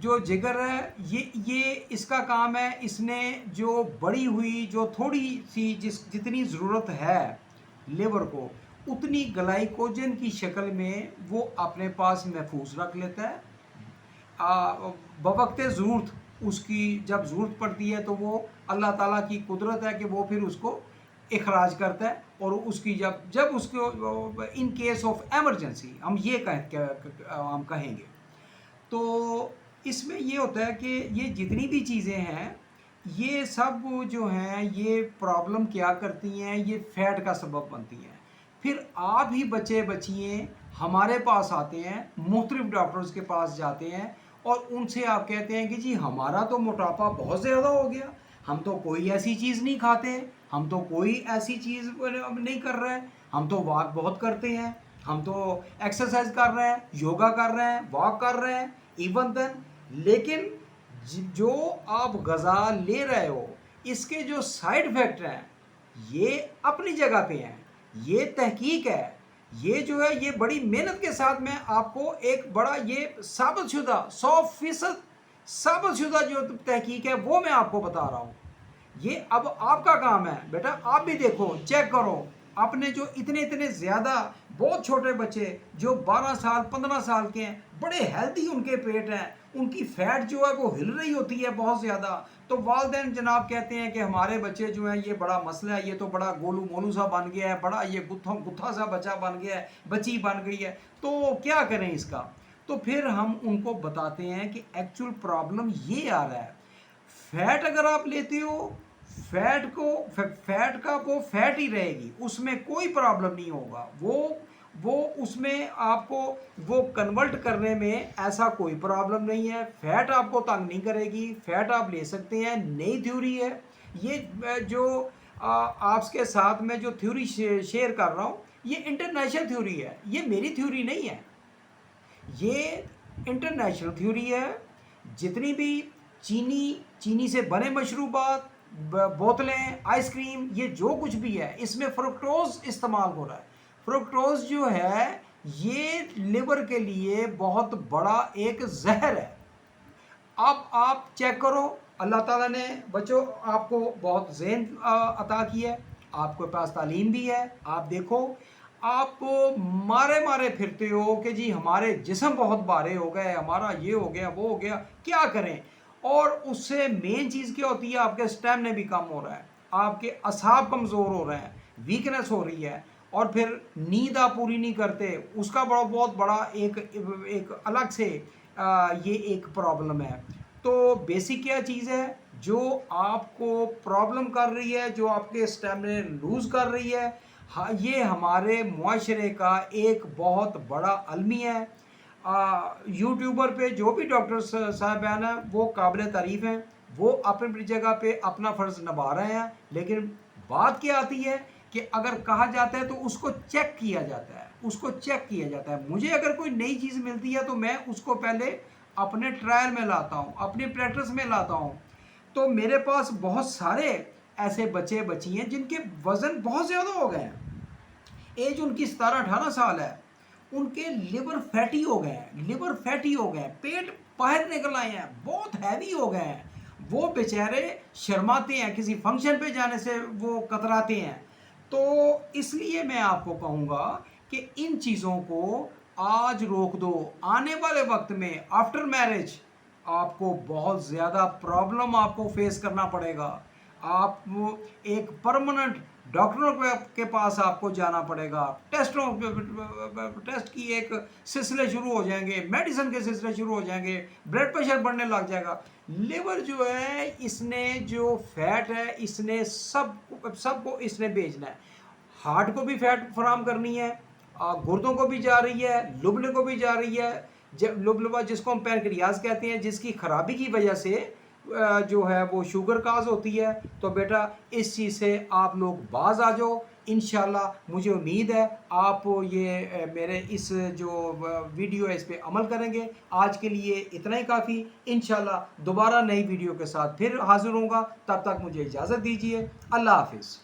جو جگر ہے یہ اس کا کام ہے، اس نے جو بڑی ہوئی جو تھوڑی سی جتنی ضرورت ہے لیور کو، اتنی گلائکوجن کی شکل میں وہ اپنے پاس محفوظ رکھ لیتا ہے۔ بوقت ضرورت اس کی جب ضرورت پڑتی ہے تو وہ اللہ تعالیٰ کی قدرت ہے کہ وہ پھر اس کو اخراج کرتا ہے، اور اس کی جب اس کو ان کیس آف ایمرجنسی ہم یہ ہم کہیں گے، تو اس میں یہ ہوتا ہے کہ یہ جتنی بھی چیزیں ہیں یہ سب جو ہیں یہ پرابلم کیا کرتی ہیں، یہ فیٹ کا سبب بنتی ہیں۔ پھر آپ ہی بچے بچیاں ہمارے پاس آتے ہیں، مختلف ڈاکٹرز کے پاس جاتے ہیں، اور ان سے آپ کہتے ہیں کہ جی ہمارا تو موٹاپا بہت زیادہ ہو گیا، ہم تو کوئی ایسی چیز نہیں کھاتے، ہم تو کوئی ایسی چیز نہیں کر رہے، ہم تو واک بہت کرتے ہیں، ہم تو ایکسرسائز کر رہے ہیں، یوگا کر رہے ہیں، واک کر رہے ہیں، ایون دین، لیکن جو آپ غذا لے رہے ہو اس کے جو سائیڈ ایفیکٹ ہیں یہ اپنی جگہ پہ ہیں، یہ تحقیق ہے، یہ جو ہے یہ بڑی محنت کے ساتھ میں آپ کو ایک بڑا یہ ثابت شدہ 100% ثابت شدہ جو تحقیق ہے وہ میں آپ کو بتا رہا ہوں۔ یہ اب آپ کا کام ہے بیٹا، آپ بھی دیکھو، چیک کرو اپنے جو اتنے زیادہ بہت چھوٹے بچے جو 12 سال 15 سال کے ہیں، بڑے ہیلتھی ان کے پیٹ ہیں، ان کی فیٹ جو ہے وہ ہل رہی ہوتی ہے بہت زیادہ، تو والدین جناب کہتے ہیں کہ ہمارے بچے جو ہیں یہ بڑا مسئلہ ہے، یہ تو بڑا گولو مولو سا بن گیا ہے، بڑا یہ گتھا سا بچہ بن گیا ہے، بچی بن گئی ہے، تو کیا کریں اس کا؟ تو پھر ہم ان کو بتاتے ہیں کہ ایکچول پرابلم یہ آ رہا ہے، فیٹ اگر آپ لیتے ہو، فیٹ کا وہ فیٹ ہی رہے گی، اس میں کوئی پرابلم نہیں ہوگا، وہ اس میں آپ کو وہ کنورٹ کرنے میں ایسا کوئی پرابلم نہیں ہے، فیٹ آپ کو تنگ نہیں کرے گی، فیٹ آپ لے سکتے ہیں۔ نئی تھیوری ہے یہ جو آپ کے ساتھ میں جو تھیوری شیئر کر رہا ہوں، یہ انٹرنیشنل تھیوری ہے، یہ میری تھیوری نہیں ہے، یہ انٹرنیشنل تھیوری ہے۔ جتنی بھی چینی سے بنے مشروبات، بوتلیں، آئس کریم، یہ جو کچھ بھی ہے اس میں فرکٹوز استعمال ہو رہا ہے۔ فرکٹوز جو ہے یہ لیور کے لیے بہت بڑا ایک زہر ہے۔ اب آپ چیک کرو، اللہ تعالیٰ نے بچوں آپ کو بہت ذہن عطا کیا ہے، آپ کے پاس تعلیم بھی ہے، آپ دیکھو آپ مارے پھرتے ہو کہ جی ہمارے جسم بہت بھارے ہو گئے، ہمارا یہ ہو گیا وہ ہو گیا، کیا کریں؟ اور اس سے مین چیز کیا ہوتی ہے، آپ کے اسٹیمنا بھی کم ہو رہا ہے، آپ کے اعصاب کمزور ہو رہے ہیں، ویکنس ہو رہی ہے، اور پھر نیند آپ پوری نہیں کرتے، اس کا بہت بڑا ایک الگ سے یہ ایک پرابلم ہے۔ تو بیسک کیا چیز ہے جو آپ کو پرابلم کر رہی ہے، جو آپ کے اسٹیمنا لوز کر رہی ہے، یہ ہمارے معاشرے کا ایک بہت بڑا المیہ ہے۔ یوٹیوبر پہ جو بھی ڈاکٹر صاحبان ہیں وہ قابل تعریف ہیں، وہ اپنی جگہ پہ اپنا فرض نبھا رہے ہیں، لیکن بات کیا آتی ہے کہ اگر کہا جاتا ہے تو اس کو چیک کیا جاتا ہے، اس کو چیک کیا جاتا ہے۔ مجھے اگر کوئی نئی چیز ملتی ہے تو میں اس کو پہلے اپنے ٹرائل میں لاتا ہوں، اپنی پریکٹس میں لاتا ہوں۔ تو میرے پاس بہت سارے ایسے بچے بچی ہیں جن کے وزن بہت زیادہ ہو گئے ہیں، ایج ان کی 17-18 سال ہے، ان کے لیور فیٹی ہو گئے ہیں، لیور فیٹی ہو گئے ہیں، پیٹ باہر نکل آئے ہیں، بہت ہیوی ہو گئے ہیں، وہ بیچارے شرماتے ہیں، کسی فنکشن پہ جانے سے وہ کتراتے ہیں۔ تو اس لیے میں آپ کو کہوں گا کہ ان چیزوں کو آج روک دو، آنے والے وقت میں آفٹر میرج آپ کو بہت زیادہ پرابلم آپ کو فیس کرنا پڑے گا، آپ ایک پرماننٹ ڈاکٹروں کے پاس آپ کو جانا پڑے گا، ٹیسٹ کی ایک سلسلے شروع ہو جائیں گے، میڈیسن کے سلسلے شروع ہو جائیں گے، بلڈ پریشر بڑھنے لگ جائے گا۔ لیور جو ہے اس نے جو فیٹ ہے اس نے سب کو اس نے بیچنا ہے، ہارٹ کو بھی فیٹ فراہم کرنی ہے، گردوں کو بھی جا رہی ہے، لبلے کو بھی جا رہی ہے، لبلبا جس کو ہم پینکریاز کہتے ہیں، جس کی خرابی کی وجہ سے جو ہے وہ شوگر کاز ہوتی ہے۔ تو بیٹا اس چیز سے آپ لوگ باز آ جاؤ، انشاءاللہ مجھے امید ہے آپ یہ میرے اس جو ویڈیو ہے اس پہ عمل کریں گے۔ آج کے لیے اتنا ہی کافی، انشاءاللہ دوبارہ نئی ویڈیو کے ساتھ پھر حاضر ہوں گا، تب تک مجھے اجازت دیجیے، اللہ حافظ۔